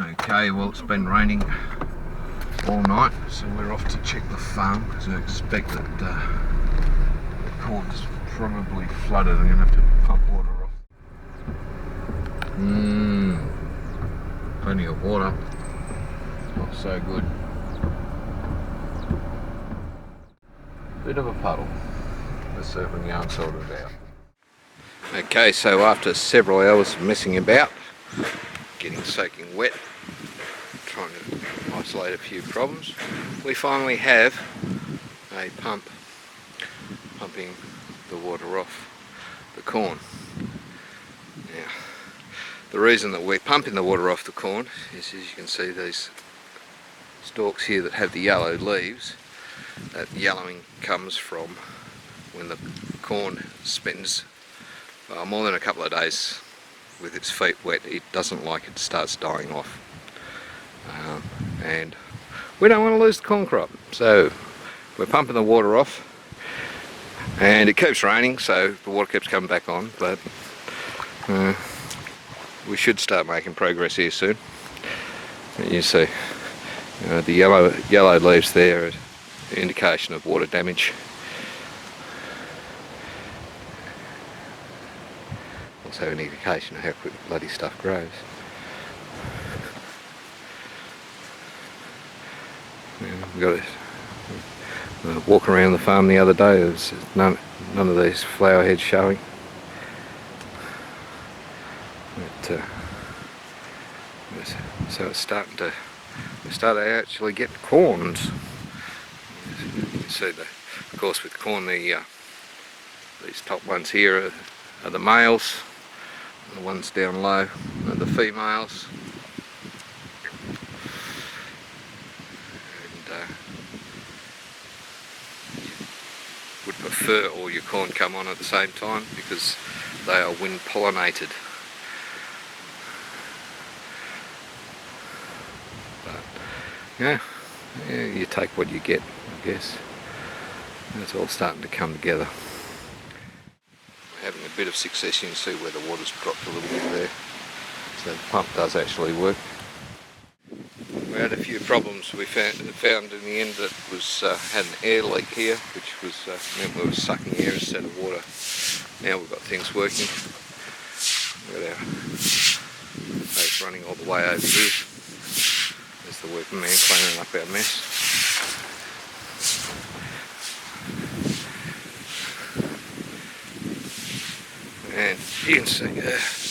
Okay, well, it's been raining all night, so we're off to check the farm because I expect that the corn's probably flooded. I'm going to have to pump water off. Plenty of water. Not so good. Bit of a puddle. Let's see if we can go and sort it out. Okay, so after several hours of messing about, getting soaking wet, trying to isolate a few problems, we finally have a pump pumping the water off the corn. Now, the reason that we're pumping the water off the corn is, as you can see, these stalks here that have the yellow leaves. That yellowing comes from when the corn spends more than a couple of days with its feet wet. It doesn't like it, starts dying off. And we don't want to lose the corn crop, so we're pumping the water off, and it keeps raining, so the water keeps coming back on, but we should start making progress here soon. You see the yellow leaves there are an indication of water damage. Also an indication of how quick bloody stuff grows. We got a walk around the farm the other day. There's none of these flower heads showing. But, so it's starting to actually get corns. You can see that, of course, with corn, these top ones here are the males, and the ones down low are the females. Would prefer all your corn come on at the same time because they are wind pollinated. But yeah, you take what you get, I guess. It's all starting to come together. We're having a bit of success. You can see where the water's dropped a little bit there. So the pump does actually work. We had a few problems. We found in the end that was had an air leak here, which was meant we were sucking air instead of water. Now we've got things working. We've got our hose running all the way over here. There's the working man cleaning up our mess. And you can see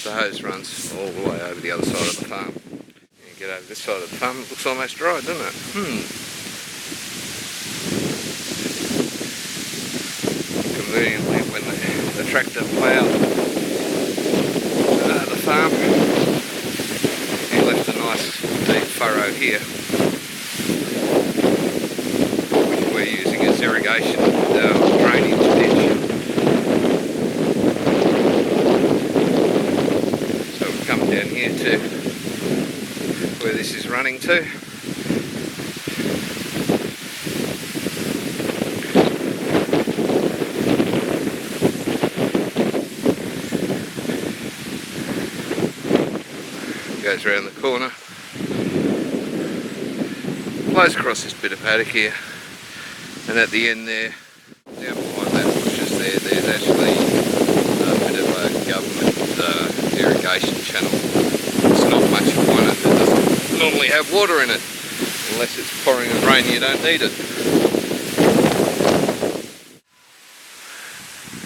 the hose runs all the way over the other side of the farm. Get over this side of the farm, it looks almost dry, doesn't it? Conveniently, when the tractor ploughed the farm, he left a nice deep furrow here, which we're using as irrigation drainage ditch. So we've come down here to where this is running to. Goes around the corner, flows across this bit of paddock here, and at the end there, down behind that bushes there's actually a bit of a government irrigation channel. It's not much of one, it doesn't normally have water in it. Unless it's pouring and raining, you don't need it.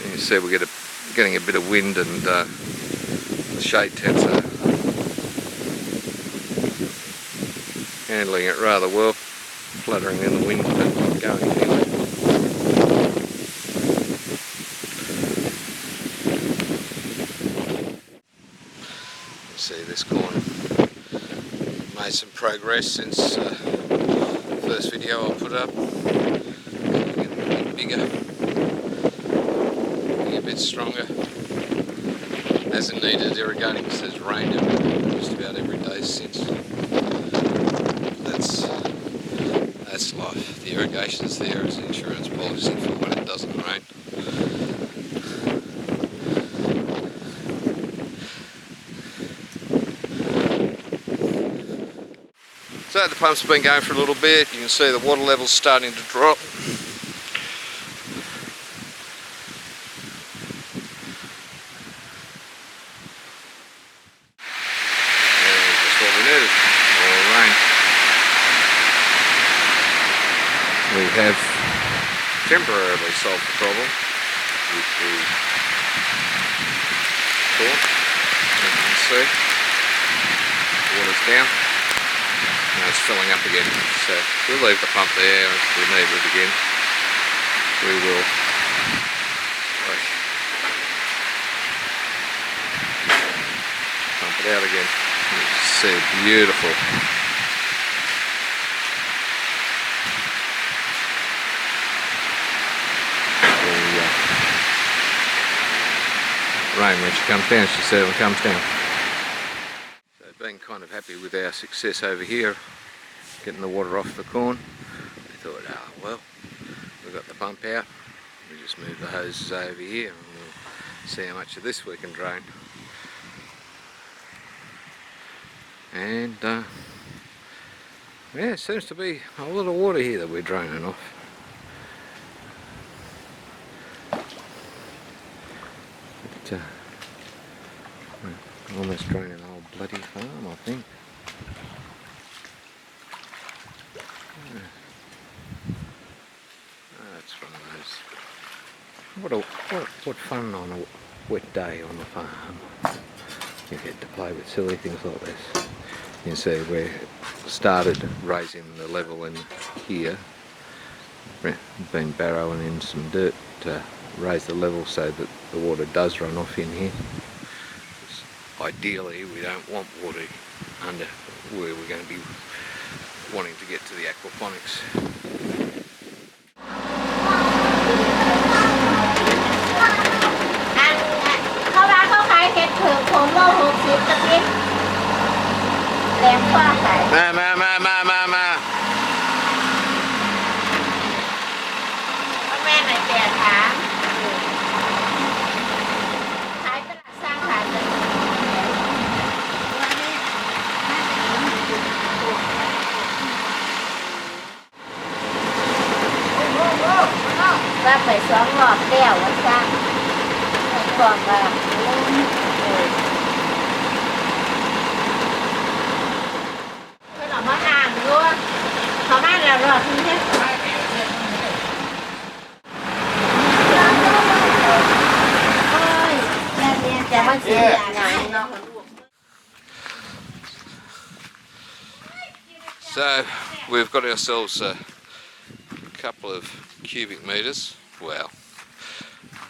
And you see we're getting a bit of wind, and the shade tents are handling it rather well, fluttering in the wind but not going anywhere. You see this corn made some progress since the first video I put up. Getting a bit bigger, getting a bit stronger. Hasn't needed irrigating because it's rained just about every day since. That's life. The irrigation's there as an insurance policy for when it doesn't rain. So the pump's been going for a little bit. You can see the water level's starting to drop. We have temporarily solved the problem with the corn. As you can see, the water's down. Now it's filling up again. So we'll leave the pump there. If we need it again, we will. Pump it out again. You can see, beautiful. Rain when she comes down, she certainly comes down. So being kind of happy with our success over here, getting the water off the corn, we thought, oh well, we've got the pump out, we just move the hoses over here and we'll see how much of this we can drain. And yeah, it seems to be a lot of water here that we're draining off. Almost draining the whole bloody farm, I think. That's one of those. What fun on a wet day on the farm. You get to play with silly things like this. You can see we started raising the level in here. Been barrowing in some dirt to raise the level so that the water does run off in here. Ideally, we don't want water under where we're going to be wanting to get to the aquaponics. So we've got ourselves a couple of cubic meters, well,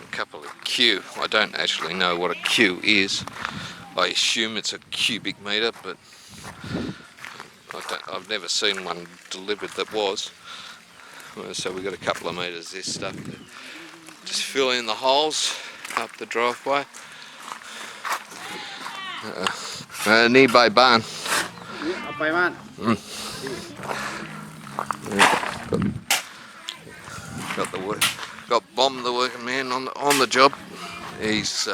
a couple of Q. I don't actually know what a Q is. I assume it's a cubic meter, but I've never seen one delivered that was. So we've got a couple of meters of this stuff to just fill in the holes up the driveway. Nearby barn. Got Bomb, the working man, on the job. He's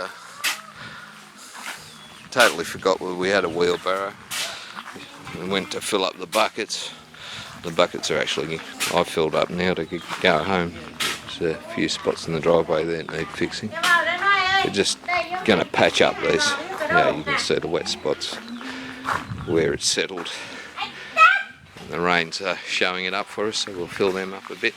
totally forgot we had a wheelbarrow. We went to fill up the buckets. The buckets are actually I filled up now to go home. There's a few spots in the driveway that need fixing. We're just going to patch up these. Yeah, you can see the wet spots where it's settled. And the rain's showing it up for us, so we'll fill them up a bit.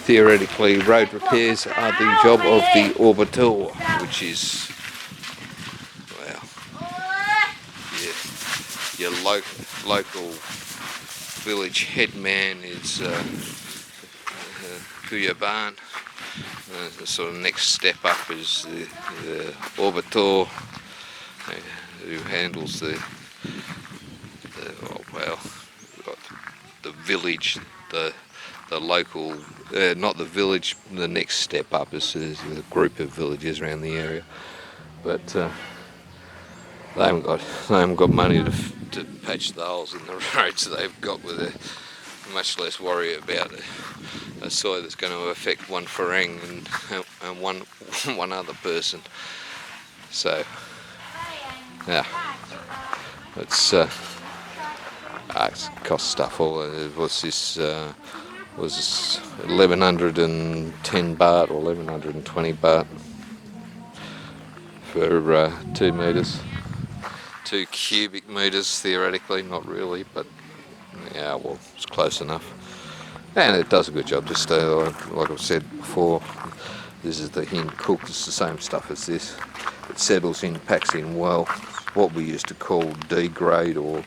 Theoretically, road repairs are the job of the orbitor, which is, well, your local village headman is Kuyaban. The sort of next step up is the orbitor, who handles the village, the local, not the village. The next step up is a group of villages around the area, but they haven't got money to patch the holes in the roads they've got with it. Much less worry about a soil that's going to affect one farang and one other person. So yeah, it's cost stuff. All it was this was 1110 baht or 1120 baht for 2 meters, 2 cubic meters theoretically, not really, but yeah, well, it's close enough. And it does a good job. Just like I've said before, this is the hin cooked. It's the same stuff as this. It settles in, packs in well. What we used to call D grade or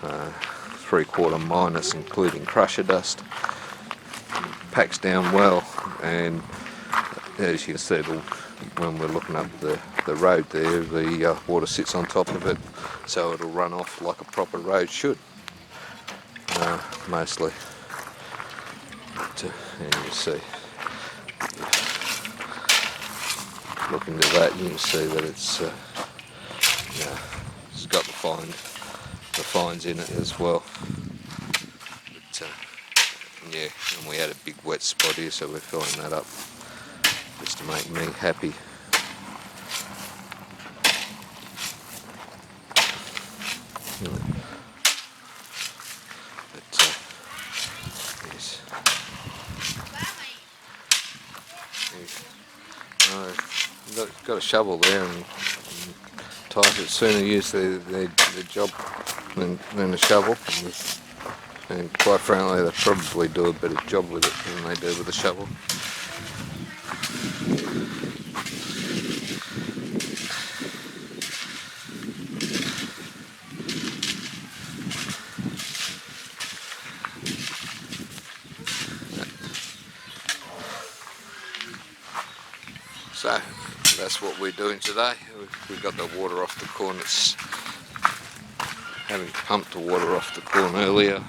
3/4 minus, including crusher dust. Packs down well, and as you can see, when we're looking up the road there, the water sits on top of it, so it'll run off like a proper road should, mostly. And you see, look into that, you can see that it's it's got the fines in it as well. But, yeah, and we had a big wet spot here, so we're filling that up just to make me happy. Yes. Got a shovel there, and types would sooner use the job than a shovel. And quite frankly, they probably do a better job with it than they do with a shovel. So that's what we're doing today. We've got the water off the corn. It's having pumped the water off the corn earlier.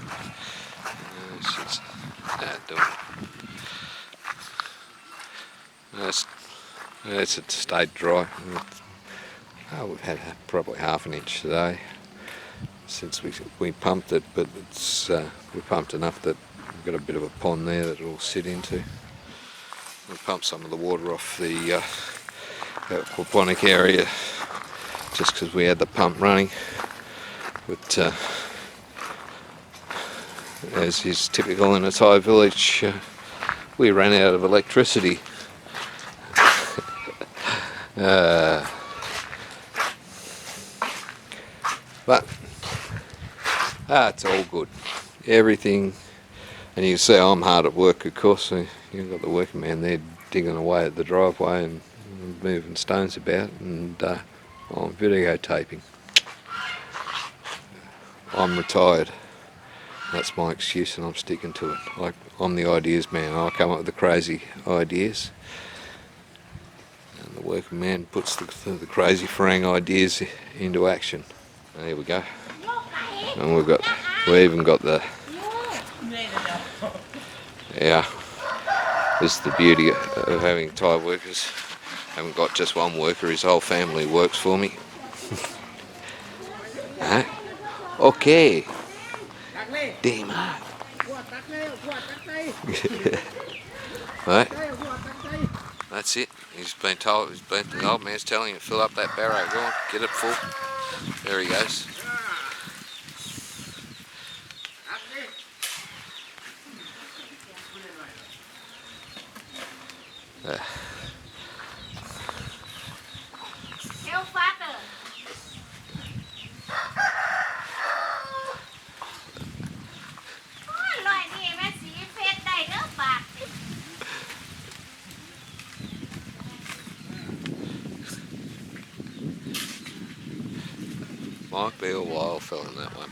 It's stayed dry. We've had probably half an inch today since we pumped it, but we pumped enough that we've got a bit of a pond there that it'll sit into. We pumped some of the water off the aquaponic area just because we had the pump running, but as is typical in a Thai village, we ran out of electricity. But it's all good. Everything, and you can see I'm hard at work, of course. So you've got the working man there digging away at the driveway and moving stones about, and I'm videotaping. I'm retired. That's my excuse, and I'm sticking to it. I'm the ideas man. I come up with the crazy ideas, and the working man puts the crazy farang ideas into action. And here we go. And we even got the this is the beauty of having Thai workers. I haven't got just one worker, his whole family works for me. Huh? Okay. Damn. Right. That's it. The old man's telling him to fill up that barrow. Go on, get it full. There he goes. Might be a while filling that one.